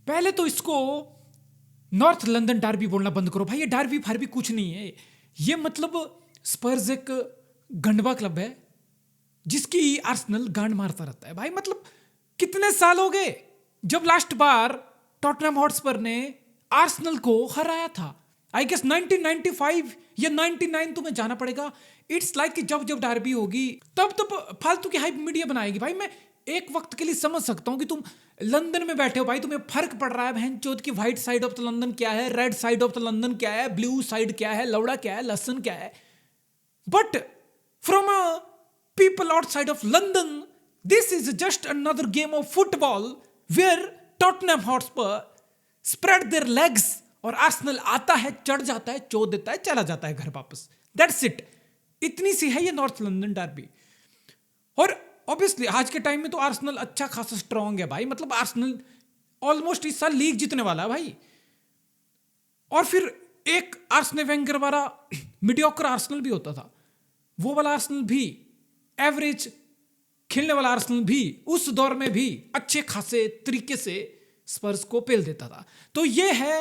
पहले तो इसको नॉर्थ लंदन डार्बी बोलना बंद करो भाई। ये डार्बी फार्बी कुछ नहीं है। ये मतलब स्पर्स एक गंडवा क्लब है जिसकी आर्सेनल गांड मारता रहता है भाई। मतलब कितने साल हो गए जब लास्ट बार टॉटनहम हॉटस्पर ने आर्सेनल को हराया था। आई गेस 1995 या 99 तुम्हें जाना पड़ेगा। इट्स लाइक कि जब जब डार्बी होगी तब तब फालतू की हाइप मीडिया बनाएगी भाई। मैं एक वक्त के लिए समझ सकता हूं कि तुम लंदन में बैठे हो भाई, तुम्हें फर्क पड़ रहा है बहन चोद की white side of the London क्या है, red side of the London क्या है, ब्लू साइड क्या है, लौड़ा क्या है, लहसन क्या है। But from a people outside of London, this is just another game of football where Tottenham Hotspur spread their legs और आर्सेनल आता है, चढ़ जाता है, चोद देता है, चला जाता है घर वापस। That's it. इतनी सी है ये नॉर्थ लंदन डार्बी। और ऑब्वियसली आज के टाइम में तो आर्सेनल अच्छा खासा स्ट्रांग है भाई। मतलब आर्सेनल ऑलमोस्ट इस साल लीग जीतने वाला है भाई। और फिर एक आर्सेनल वेंगर वाला मीडियोकर आर्सेनल भी होता था, वो वाला आर्सेनल भी, एवरेज खेलने वाला आर्सेनल भी उस दौर में भी अच्छे खासे तरीके से स्पर्स को पेल देता था। तो ये है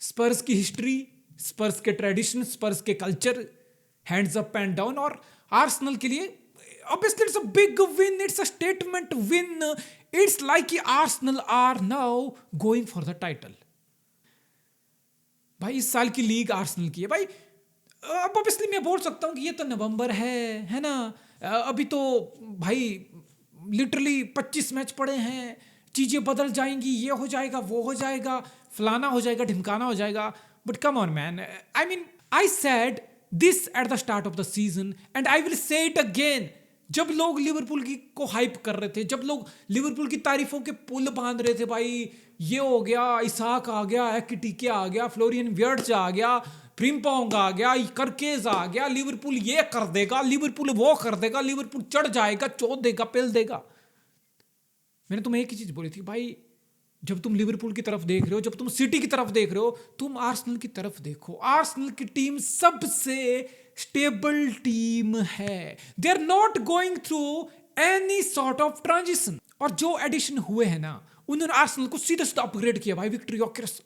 स्पर्स की हिस्ट्री, स्पर्स के ट्रेडिशन, स्पर्स के culture, hands up and down. और आर्सेनल के लिए obviously it's a big win, it's a statement win. It's like कि Arsenal are now going for the title. भाई इस साल की लीग आर्सेनल की है भाई। अब ऑब्वियसली मैं बोल सकता हूँ कि ये तो नवंबर है ना, अभी तो भाई लिटरली 25 मैच पड़े हैं, चीजें बदल जाएंगी, ये हो जाएगा, वो हो जाएगा, फलाना हो जाएगा, ढिमकाना हो जाएगा। But come on man, I mean I said this at the start of the season and I will say it again. जब लोग लिवरपूल की को हाइप कर रहे थे, जब लोग लिवरपूल की तारीफों के पुल बांध रहे थे, भाई ये हो गया, इसाक आ गया, एकिटिके आ गया, फ्लोरियन वियर्ट्ज आ गया, फ्रिम्पोंग आ गया, करकेज आ गया, लिवरपूल ये कर देगा, लिवरपूल वो कर देगा, लिवरपूल चढ़ जाएगा, चोद देगा, पेल देगा। मैंने तुम्हें एक ही चीज बोली थी भाई, जब तुम लिवरपूल की तरफ देख रहे हो, जब तुम सिटी की तरफ देख रहे हो, तुम आर्सेनल की तरफ देखो। आर्सेनल की टीम सबसे स्टेबल टीम है। They are not going through any sort of transition. और जो एडिशन हुए हैं ना, उन्होंने आर्सेनल को सीधा सीधा अपग्रेड किया भाई। Viktor Gyokeres,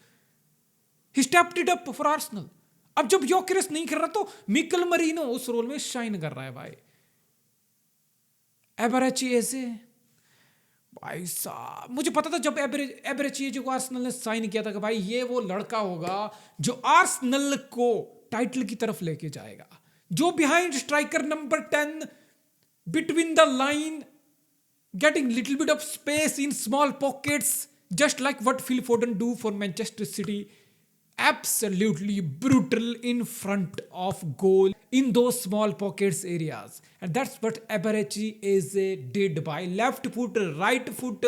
he stepped it up for Arsenal. अब जब योकेरेस नहीं कर रहा तो मिकेल मरीनो उस रोल में शाइन कर रहा है भाई। एबेरेची ऐसे भाई साहब, मुझे पता था जब एबेरेची को आर्सेनल ने साइन किया था कि भाई ये वो लड़का होगा जो आर्सेनल को टाइटल की तरफ लेके जाएगा, जो behind striker number 10 between the line, getting little bit of space in small pockets, just like what Phil Foden do for Manchester city. Absolutely brutal in front of goal in those small pockets areas, and that's what Eberechi is did by left foot, right foot.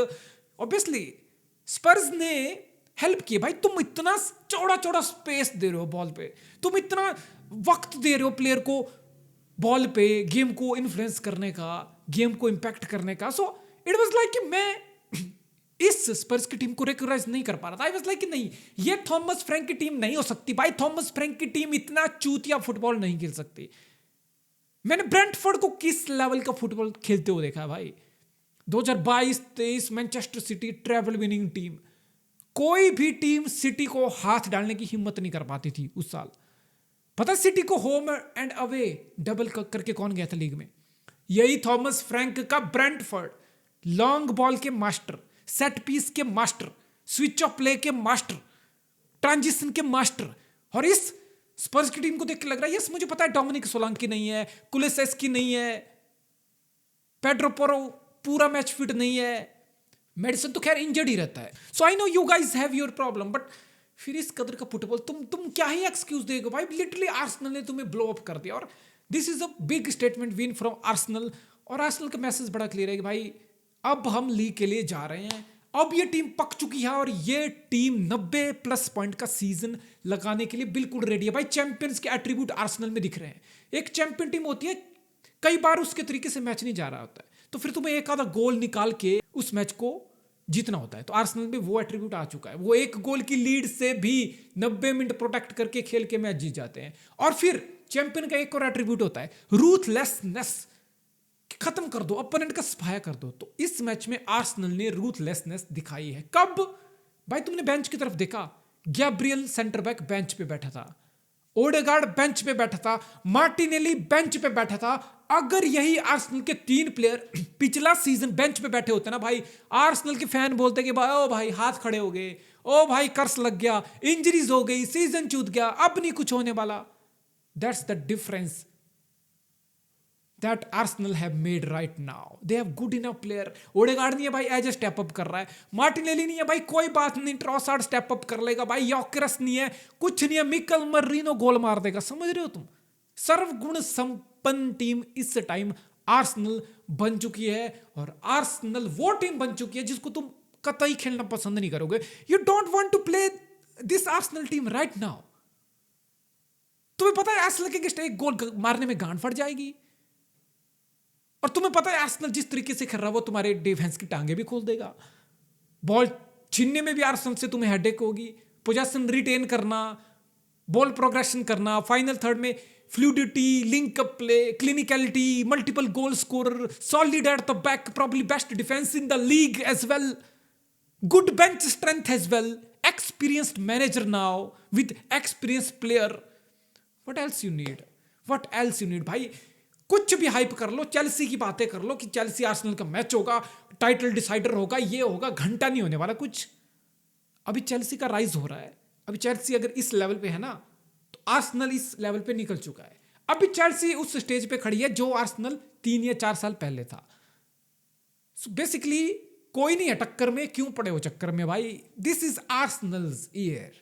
Obviously Spurs ने help किया भाई। तुम इतना चौड़ा चौड़ा space दे रहे हो ball पे, तुम इतना वक्त दे रहे हो प्लेयर को बॉल पे गेम को इन्फ्लुएंस करने का, गेम को इंपैक्ट करने का। सो इट वाज लाइक कि मैं इस स्पर्स की टीम को रिकॉग्नाइज नहीं कर पा रहा था। आई वाज लाइक कि नहीं, ये थॉमस फ्रैंक की टीम नहीं हो सकती भाई। थॉमस फ्रैंक की टीम इतना चूतिया फुटबॉल नहीं खेल सकती। मैंने ब्रेंटफोर्ड को किस लेवल का फुटबॉल खेलते हुए देखा है भाई। 2022-23 Manchester city travel winning team, कोई भी टीम सिटी को हाथ डालने की हिम्मत नहीं कर पाती थी उस साल। पता सिटी को होम एंड अवे डबल करके कौन गया था लीग में? यही थॉमस फ्रैंक का ब्रेंटफोर्ड। लॉन्ग बॉल के मास्टर, सेट पीस के मास्टर, स्विच ऑफ प्ले के मास्टर, ट्रांजिशन के मास्टर। और इस स्पर्स की टीम को देख के लग रहा है, यस मुझे पता है डोमिनिक सोलांकी नहीं है, कुलेसेस्की नहीं है, पेड्रो पोरो पूरा मैच फिट नहीं है, मेडिसन तो खैर इंजर्ड ही रहता है। So I know you guys have your problem, but फिर इस कदर का फुटबॉल तुम क्या ही एक्सक्यूज देगा भाई। लिटरली आर्सेनल ने तुम्हें ब्लो अप कर दिया और this is a big statement win from Arsenal. और आर्सेनल का मैसेज बड़ा क्लियर है कि भाई अब हम लीग के लिए जा रहे हैं। अब ये टीम पक चुकी है और ये टीम 90+ पॉइंट का सीजन लगाने के लिए बिल्कुल रेडी है भाई। चैंपियंस के एट्रीब्यूट आर्सेनल में दिख रहे हैं। एक चैंपियन टीम होती है, कई बार उसके तरीके से मैच नहीं जा रहा होता है, तो फिर तुम्हें एक आधा गोल निकाल के उस मैच को जीतना होता है। तो आर्सेनल में वो एट्रीब्यूट आ चुका है। वो एक गोल की लीड से भी 90 मिनट प्रोटेक्ट करके खेल के मैच जीत जाते हैं। और फिर चैंपियन का एक और एट्रीब्यूट होता है रूथलेसनेस। खत्म कर दो, अपोनेंट का सफाया कर दो। तो इस मैच में आर्सेनल ने रूथलेसनेस दिखाई है। कब? भाई तुमने बेंच की तरफ देखा, गैब्रियल सेंटर बैक बेंच पे बैठा था, ओडेगार्ड बेंच पे बैठा था, मार्टिनेली बेंच पे बैठा था। अगर यही आर्सेनल के 3 प्लेयर पिछला सीजन बेंच पे बैठे होते ना भाई, आर्सेनल के फैन बोलते कि भाई ओ भाई हाथ खड़े हो गए, ओ भाई कर्स लग गया, इंजरीज हो गई, सीजन चूत गया, अब नहीं कुछ होने वाला। That's the difference that Arsenal have made right now. They have good enough player. Odegaard नहीं है भाई, एज ए स्टेप अप कर रहा है। मार्टिनेली नहीं है भाई, कोई बात नहीं, ट्रॉसार्ड स्टेप अप कर लेगा भाई। यॉकेरस नहीं है, कुछ नहीं है, मिकल मर्रीनो गोल मार देगा। समझ रहे हो तुम? सर्वगुण संपन्न टीम इस टाइम आर्सेनल बन चुकी है, और आर्सेनल वो टीम बन चुकी है जिसको तुम कतई खेलना पसंद नहीं करोगे। You don't want to play this Arsenal team right now. तुम्हें पता है आर्सेनल के अगेंस्ट एक गोल मारने में गांड फट जाएगी, और तुम्हें पता है आर्सेनल जिस तरीके से खेल रहा है वो तुम्हारे डिफेंस की टांगे भी खोल देगा। बॉल छीनने में भी आर्सेनल से तुम्हें हेडेक होगी, पोजेशन रिटेन करना, बॉल प्रोग्रेशन करना, फाइनल थर्ड में fluidity, link up play, clinicality, multiple goal scorer, solid at the back, probably best defence in the league as well, good bench strength as well, experienced manager now with experienced player. What else you need? What else you need भाई? कुछ भी hype कर लो, Chelsea की बातें कर लो कि Chelsea Arsenal का match होगा, टाइटल डिसाइडर होगा, ये होगा, घंटा नहीं होने वाला कुछ। अभी चेल्सी का राइज हो रहा है। अभी चेल्सी अगर इस लेवल पे है ना, तो आर्सेनल इस लेवल पे निकल चुका है। अभी चेल्सी उस स्टेज पे खड़ी है जो आर्सेनल 3 या 4 साल पहले था। सो बेसिकली कोई नहीं है टक्कर में, क्यों पड़े हो चक्कर में भाई? This is Arsenal's year,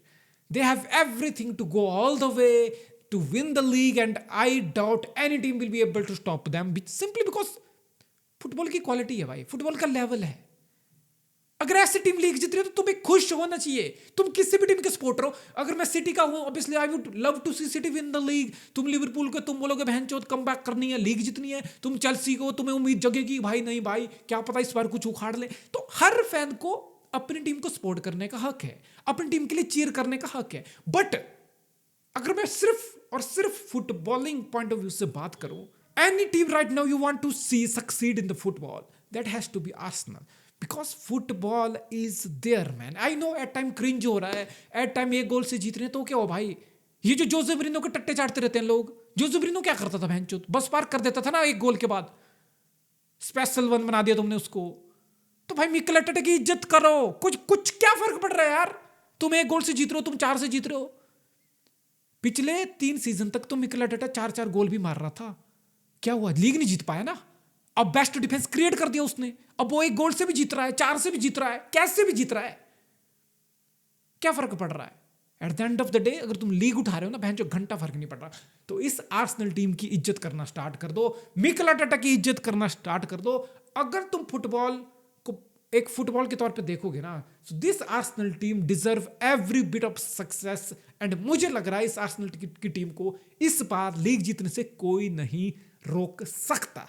they have everything to go all the way to win the league, and I doubt any team will be able to stop them, simply because football की क्वालिटी है भाई, football का level है। अगर ऐसी team league जीत रही है तो तुम्हें खुश होना चाहिए। तुम किसी भी टीम के सपोर्टर हो, अगर मैं सिटी का हूं, obviously I would love to see City win the league. तुम लिवरपूल को तुम बोलोगे बहन चोद कम बैक करनी है, लीग जीतनी है। तुम चेल्सी को तुम्हें उम्मीद जगेगी भाई नहीं भाई क्या पता इस बार कुछ उखाड़ ले। तो हर फैन को अपनी टीम को सपोर्ट करने का हक है, अपनी टीम के लिए चीयर करने का हक है। बट अगर मैं सिर्फ और सिर्फ फुटबॉलिंग पॉइंट ऑफ व्यू से बात करूं, any team right now you want to see succeed in the football, that has to be Arsenal, because football is there man. I know at time cringe हो रहा है, at time एक गोल से जीत रहे हैं तो क्या हो भाई? ये जो जोसे मourinho के टट्टे चाटते रहते हैं लोग, जोसे मourinho क्या करता था भैंचोद? बस पार कर देता था ना एक गोल के बाद, स्पेशल वन बना दिया तुमने उसको। तो भाई मिकेल आर्टेटा की इज्जत करो। कुछ क्या फर्क पड़ रहा है यार? तुम एक गोल से जीत रहे हो, तुम 4 से जीत रहे हो। पिछले 3 सीजन तक तो मिकेल आर्टेटा 4-4 गोल भी मार रहा था, क्या हुआ? लीग नहीं जीत पाया ना। अब बेस्ट डिफेंस क्रिएट कर दिया उसने, अब वो 1 गोल से भी जीत रहा है, 4 से भी जीत रहा है, कैसे भी जीत रहा है। क्या फर्क पड़ रहा है? At the end of the day अगर तुम लीग उठा रहे हो ना बहन, जो घंटा फर्क नहीं पड़ रहा। तो इस आर्सेनल टीम की इज्जत करना स्टार्ट कर दो, मिकेल आर्टेटा की इज्जत करना स्टार्ट कर दो। अगर तुम फुटबॉल को एक फुटबॉल के तौर पे देखोगे ना, so this Arsenal team deserve every bit of success. And मुझे लग रहा है इस आर्सेनल की टीम को इस बार लीग जीतने से कोई नहीं रोक सकता।